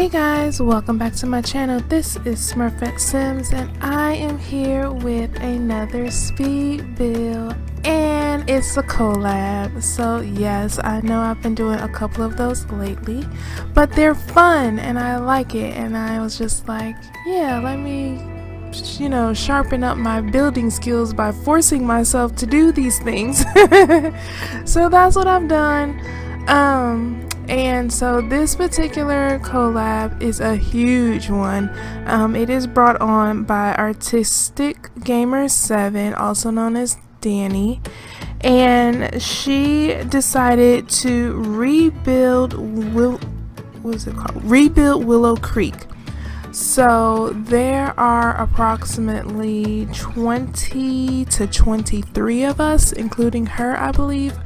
Hey guys, welcome back to my channel. This is Smurfettesims and I am here with another speed build and it's a collab. So yes, I know I've been doing a couple of those lately, but they're fun and I like it, and I was just like, yeah, let me sharpen up my building skills by forcing myself to do these things. So that's what I've done. And so this particular collab is a huge one. It is brought on by Artistic Gamer 7, also known as Donny, and she decided to rebuild Willow Creek. So there are approximately 20 to 23 of us, including her, I believe.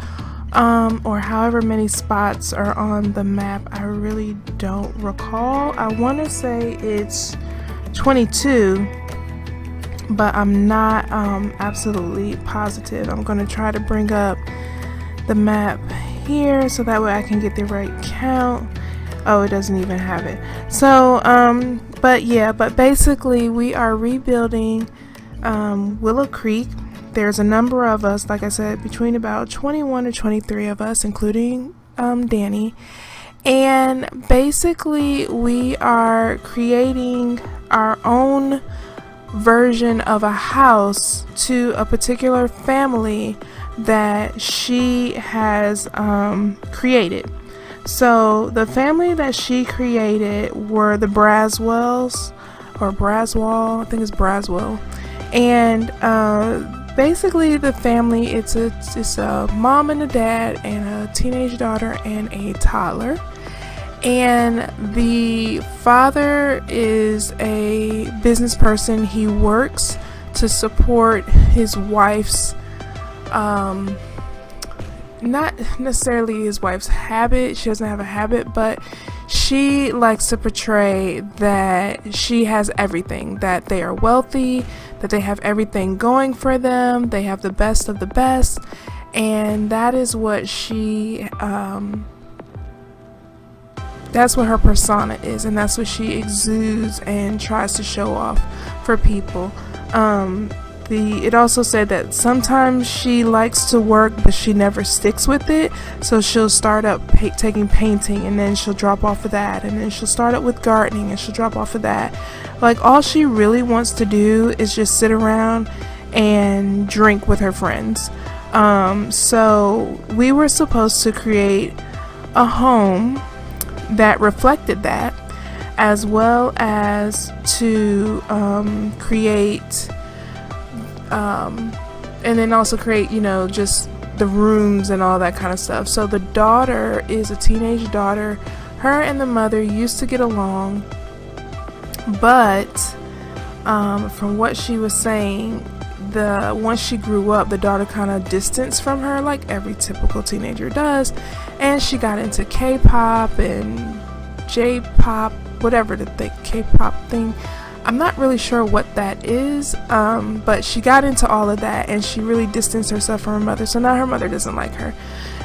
Or however many spots are on the map. I really don't recall. I want to say it's 22, but I'm not absolutely positive. I'm going to try to bring up the map here so that way I can get the right count. Oh, it doesn't even have it. So but basically we are rebuilding Willow Creek. There's a number of us, like I said, between about 21 to 23 of us, including Donny. And basically we are creating our own version of a house to a particular family that she has created. So the family that she created were the Braswells, or Braswell, I think it's Braswell. And basically the family, it's a mom and a dad and a teenage daughter and a toddler, and the father is a business person. He works to support his wife's not necessarily his wife's habit. She doesn't have a habit, but she likes to portray that she has everything, that they are wealthy, that they have everything going for them, they have the best of the best, and that is what she that's what her persona is, and that's what she exudes and tries to show off for people. It also said that sometimes she likes to work but she never sticks with it, so she'll start up taking painting and then she'll drop off of that, and then she'll start up with gardening and she'll drop off of that. Like, all she really wants to do is just sit around and drink with her friends. So we were supposed to create a home that reflected that, as well as to create and then also create, just the rooms and all that kind of stuff. So the daughter is a teenage daughter. Her and the mother used to get along, but from what she was saying, once she grew up, the daughter kind of distanced from her, like every typical teenager does, and she got into K-pop and J-pop, whatever the K-pop thing. I'm not really sure what that is, but she got into all of that and she really distanced herself from her mother, so now her mother doesn't like her.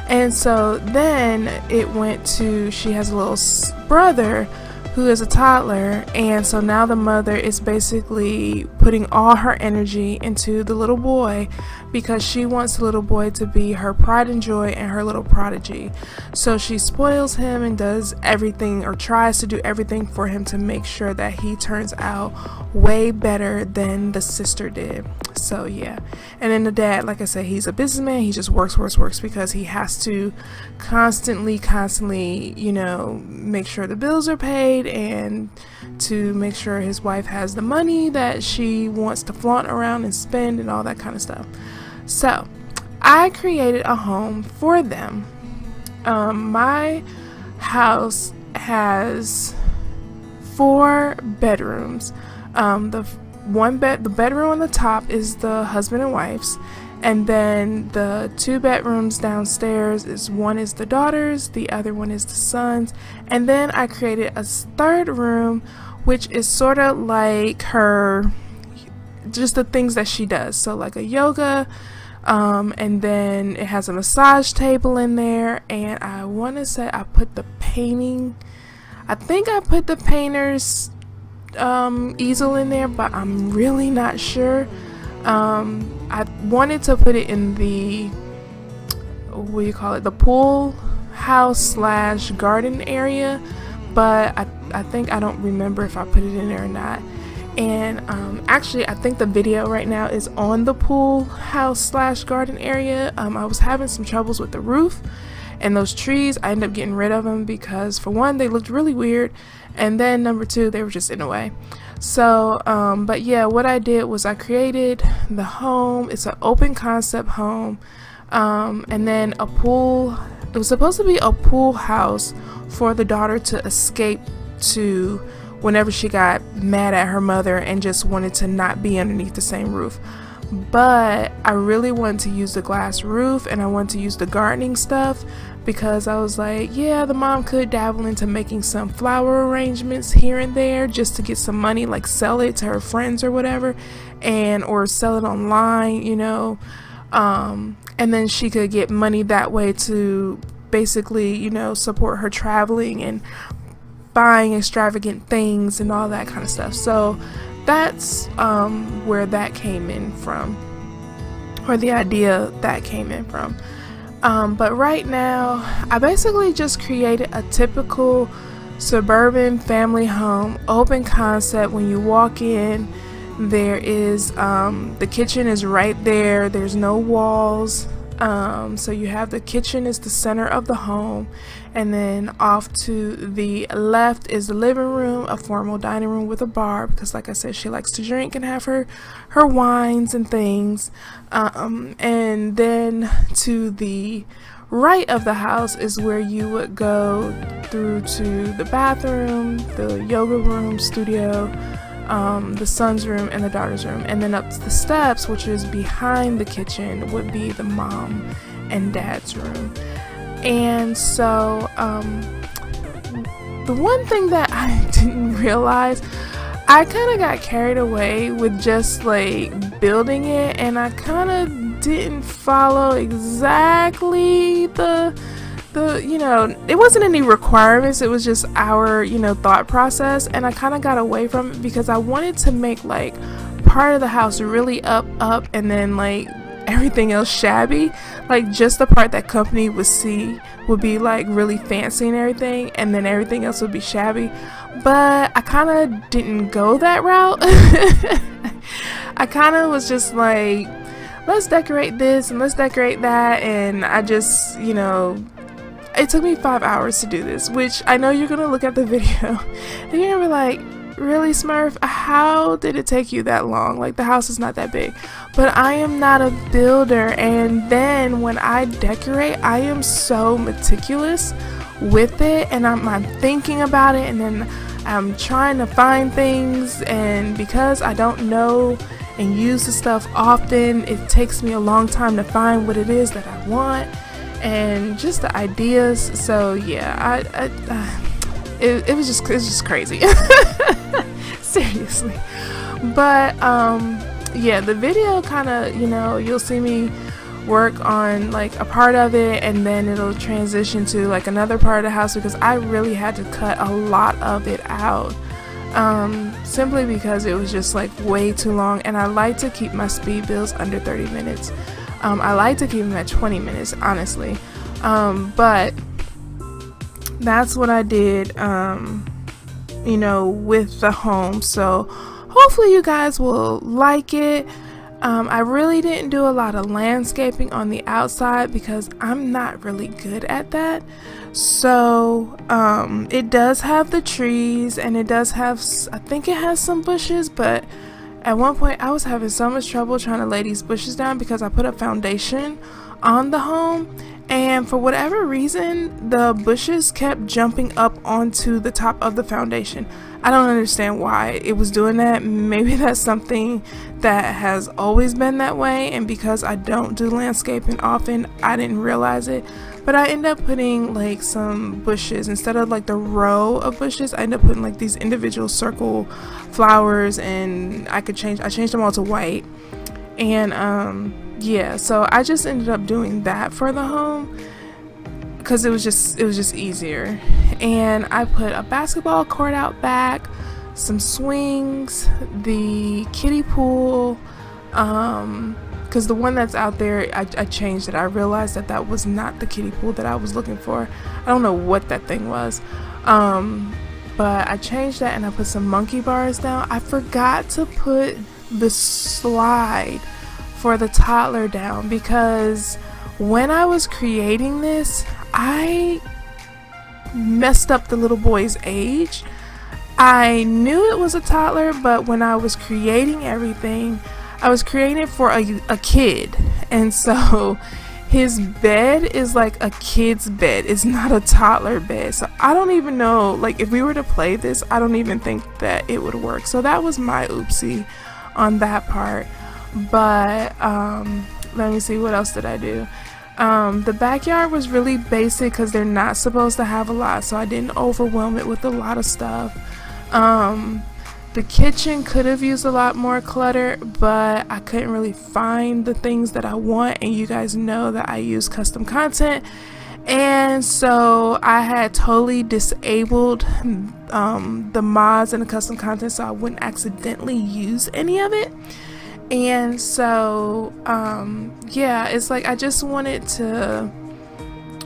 And so then it went to, she has a little brother who is a toddler, and so now the mother is basically putting all her energy into the little boy because she wants the little boy to be her pride and joy and her little prodigy. So she spoils him and does everything, or tries to do everything for him to make sure that he turns out way better than the sister did. So yeah. And then the dad, like I said, he's a businessman. He just works because he has to constantly make sure the bills are paid and to make sure his wife has the money that she wants to flaunt around and spend and all that kind of stuff. So I created a home for them. My house has 4 bedrooms. The bedroom on the top is the husband and wife's, and then the 2 bedrooms downstairs one is the daughter's, the other one is the son's, and then I created a 3rd room, which is sort of like just the things that she does, so like a yoga, and then it has a massage table in there, and I want to say I put the painting I think I put the painter's easel in there, but I'm really not sure. I wanted to put it in the, what do you call it, the pool house slash garden area, but I think, I don't remember if I put it in there or not. And actually I think the video right now is on the pool house slash garden area. I was having some troubles with the roof and those trees. I ended up getting rid of them because, for one, they looked really weird, and then number two, they were just in the way. So but yeah, what I did was I created the home. It's an open concept home, and then a pool. It was supposed to be a pool house for the daughter to escape to whenever she got mad at her mother and just wanted to not be underneath the same roof. But I really wanted to use the glass roof, and I wanted to use the gardening stuff because I was like, yeah, the mom could dabble into making some flower arrangements here and there just to get some money, like sell it to her friends or whatever, and or sell it online, you know, and then she could get money that way to basically, you know, support her traveling and buying extravagant things and all that kind of stuff. So that's where that came in from, or the idea that came in from. But right now I basically just created a typical suburban family home, open concept. When you walk in, there is the kitchen is right there. There's no walls. So you have the kitchen is the center of the home, and then off to the left is the living room, a formal dining room with a bar, because like I said, she likes to drink and have her wines and things. And then to the right of the house is where you would go through to the bathroom, the yoga room, studio, the son's room and the daughter's room, and then up to the steps, which is behind the kitchen, would be the mom and dad's room. And so the one thing that I didn't realize, I kind of got carried away with just like building it, and I kind of didn't follow exactly the you know, it wasn't any requirements, it was just our, you know, thought process, and I kind of got away from it because I wanted to make like part of the house really up, and then like everything else shabby, like just the part that company would see would be like really fancy and everything, and then everything else would be shabby. But I kind of didn't go that route. I kind of was just like, let's decorate this and let's decorate that, and I just, you know, it took me 5 hours to do this, which I know you're gonna look at the video and you're gonna be like, really, Smurf, how did it take you that long? Like, the house is not that big. But I am not a builder, and then when I decorate, I am so meticulous with it, and I'm thinking about it, and then I'm trying to find things, and because I don't know and use the stuff often, it takes me a long time to find what it is that I want and just the ideas. So yeah, it was just crazy. Seriously. But yeah, the video kind of, you know, you'll see me work on like a part of it, and then it'll transition to like another part of the house, because I really had to cut a lot of it out, simply because it was just like way too long, and I like to keep my speed builds under 30 minutes. I like to keep them at 20 minutes, honestly. But that's what I did, you know, with the home. So hopefully you guys will like it. I really didn't do a lot of landscaping on the outside because I'm not really good at that. So it does have the trees, and it does have, I think it has some bushes, but at one point I was having so much trouble trying to lay these bushes down because I put a foundation on the home, and for whatever reason the bushes kept jumping up onto the top of the foundation. I don't understand why it was doing that. Maybe that's something that has always been that way, and because I don't do landscaping often, I didn't realize it. But I end up putting like some bushes instead of like the row of bushes. I end up putting like these individual circle flowers, and I changed them all to white. And yeah, so I just ended up doing that for the home because it was just easier. and I put a basketball court out back, some swings, the kiddie pool, because the one that's out there, I changed it. I realized that that was not the kiddie pool that I was looking for. I don't know what that thing was, but I changed that and I put some monkey bars down. I forgot to put the slide for the toddler down, because when I was creating this, I messed up the little boy's age. I knew it was a toddler, but when I was creating everything, I was creating it for a kid, and so his bed is like a kid's bed. It's not a toddler bed. So I don't even know, like, if we were to play this, I don't even think that it would work. So that was my oopsie on that part. But let me see, what else did I do? The backyard was really basic because they're not supposed to have a lot, so I didn't overwhelm it with a lot of stuff. The kitchen could have used a lot more clutter, but I couldn't really find the things that I want, and you guys know that I use custom content, and so I had totally disabled the mods and the custom content so I wouldn't accidentally use any of it. And so yeah, it's like I just wanted to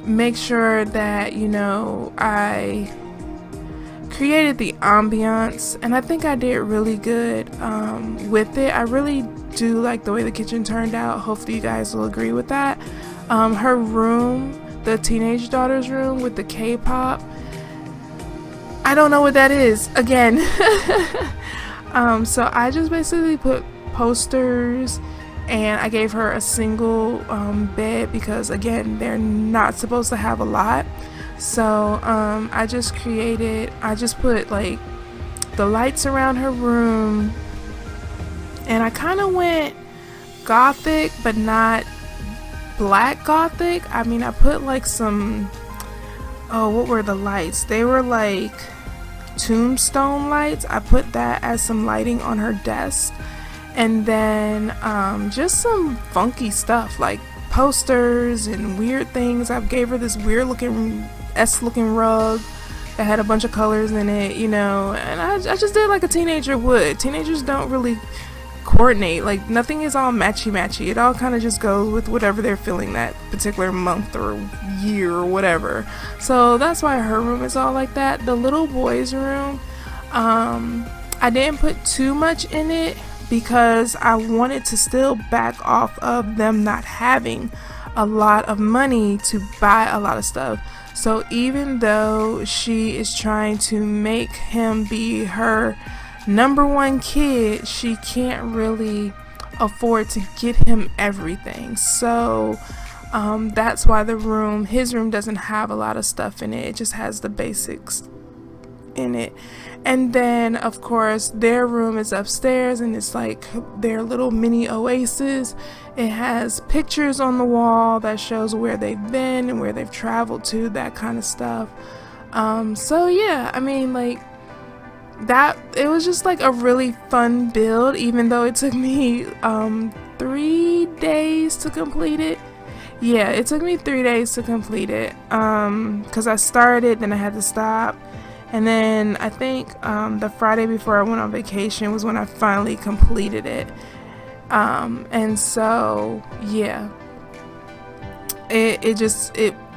make sure that, you know, I created the ambiance, and I think I did really good with it. I really do like the way the kitchen turned out. Hopefully you guys will agree with that. Her room, the teenage daughter's room with the K-pop, I don't know what that is again. So I just basically put posters, and I gave her a single bed because, again, they're not supposed to have a lot. So I just put like the lights around her room, and I kind of went gothic but not black gothic. I mean, I put like some, oh, what were the lights? They were like tombstone lights. I put that as some lighting on her desk, and then just some funky stuff like posters and weird things. I gave her this weird looking S-looking rug that had a bunch of colors in it, you know, and I just did like a teenager would. Teenagers don't really coordinate, like nothing is all matchy-matchy. It all kind of just goes with whatever they're feeling that particular month or year or whatever. So that's why her room is all like that. The little boy's room, I didn't put too much in it because I wanted to still back off of them not having a lot of money to buy a lot of stuff. So even though she is trying to make him be her number one kid, she can't really afford to get him everything. So that's why his room doesn't have a lot of stuff in it. It just has the basics in it. And then of course their room is upstairs, and it's like their little mini oasis. It has pictures on the wall that shows where they've been and where they've traveled to, that kind of stuff. So yeah, I mean, like, that, it was just like a really fun build, even though it took me 3 days to complete it. Yeah, it took me 3 days to complete it, because I started, then I had to stop. And then I think the Friday before I went on vacation was when I finally completed it. And so, yeah,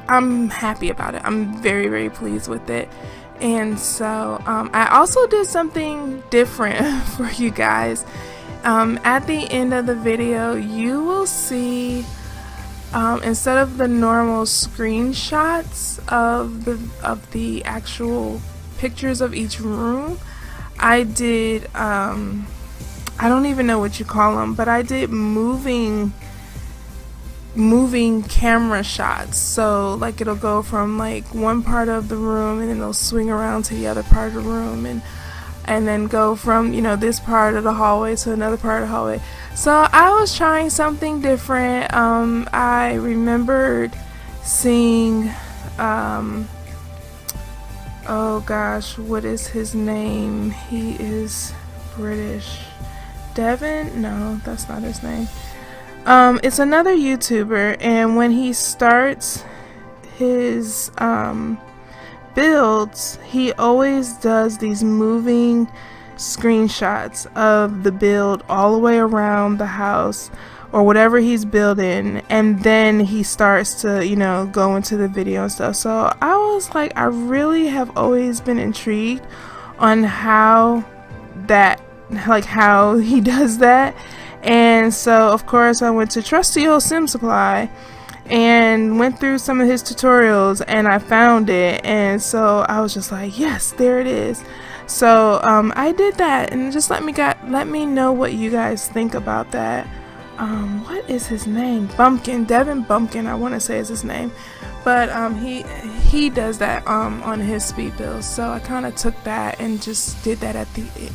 I'm happy about it. I'm very, very pleased with it. And so I also did something different for you guys. At the end of the video, you will see, instead of the normal screenshots of the actual pictures of each room, I did I don't even know what you call them, but I did moving camera shots. So like it'll go from like one part of the room, and then it'll swing around to the other part of the room, and then go from, you know, this part of the hallway to another part of the hallway. So I was trying something different. I remembered seeing oh gosh, what is his name? He is British. Devin? No, that's not his name. It's another YouTuber, and when he starts his builds, he always does these moving screenshots of the build all the way around the house or whatever he's building, and then he starts to, you know, go into the video and stuff. So I was like, I really have always been intrigued on how he does that. And so of course I went to trusty old Sim Supply and went through some of his tutorials, and I found it, and so I was just like, yes, there it is. So I did that, and just let me know what you guys think about that. What is his name? Bumpkin, Devin Bumpkin, I want to say is his name, but he does that on his speed builds. So I kind of took that and just did that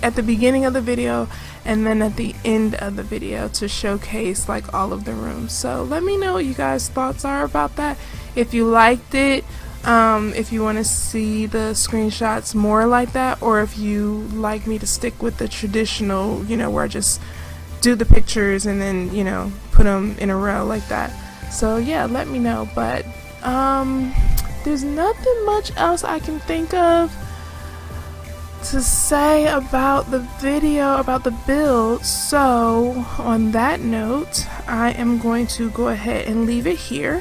at the beginning of the video and then at the end of the video to showcase like all of the rooms. So let me know what you guys' thoughts are about that. If you liked it, if you want to see the screenshots more like that, or if you like me to stick with the traditional, you know, where I just do the pictures and then, you know, put them in a row like that. So yeah, let me know. But there's nothing much else I can think of to say about the video, about the build. So on that note, I am going to go ahead and leave it here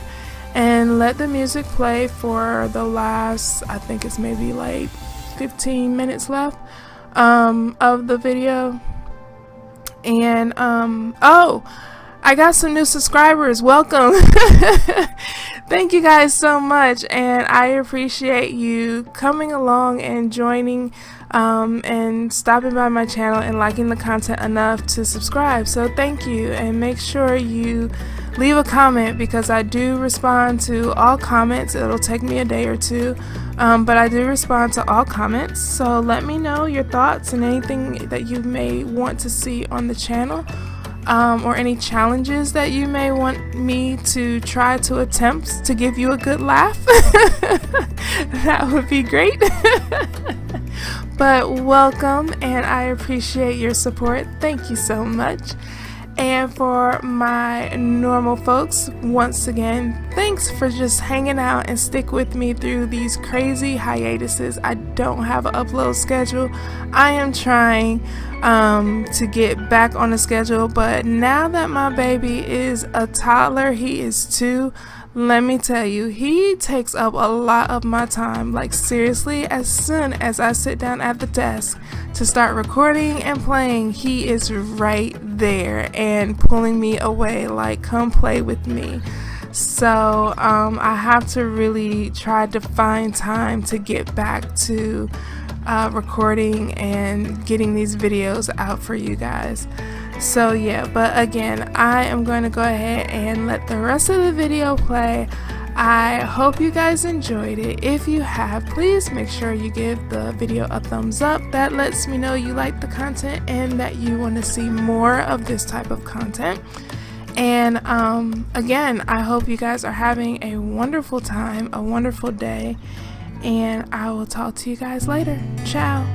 and let the music play for the last, I think it's maybe like 15 minutes left of the video. And oh, I got some new subscribers. Welcome. Thank you guys so much, and I appreciate you coming along and joining and stopping by my channel and liking the content enough to subscribe. So thank you, and make sure you leave a comment, because I do respond to all comments. It'll take me a day or two, but I do respond to all comments. So let me know your thoughts and anything that you may want to see on the channel, or any challenges that you may want me to try to attempt to give you a good laugh. That would be great. But welcome, and I appreciate your support. Thank you so much. And for my normal folks, once again, thanks for just hanging out and stick with me through these crazy hiatuses. I don't have an upload schedule. I am trying to get back on the schedule, but now that my baby is a toddler, he is 2, let me tell you, he takes up a lot of my time. Like seriously, as soon as I sit down at the desk to start recording and playing, he is right there and pulling me away like, come play with me. So I have to really try to find time to get back to recording and getting these videos out for you guys. So yeah, but again, I am going to go ahead and let the rest of the video play. I hope you guys enjoyed it. If you have, please make sure you give the video a thumbs up. That lets me know you like the content and that you want to see more of this type of content. And again, I hope you guys are having a wonderful time, a wonderful day, and I will talk to you guys later. Ciao.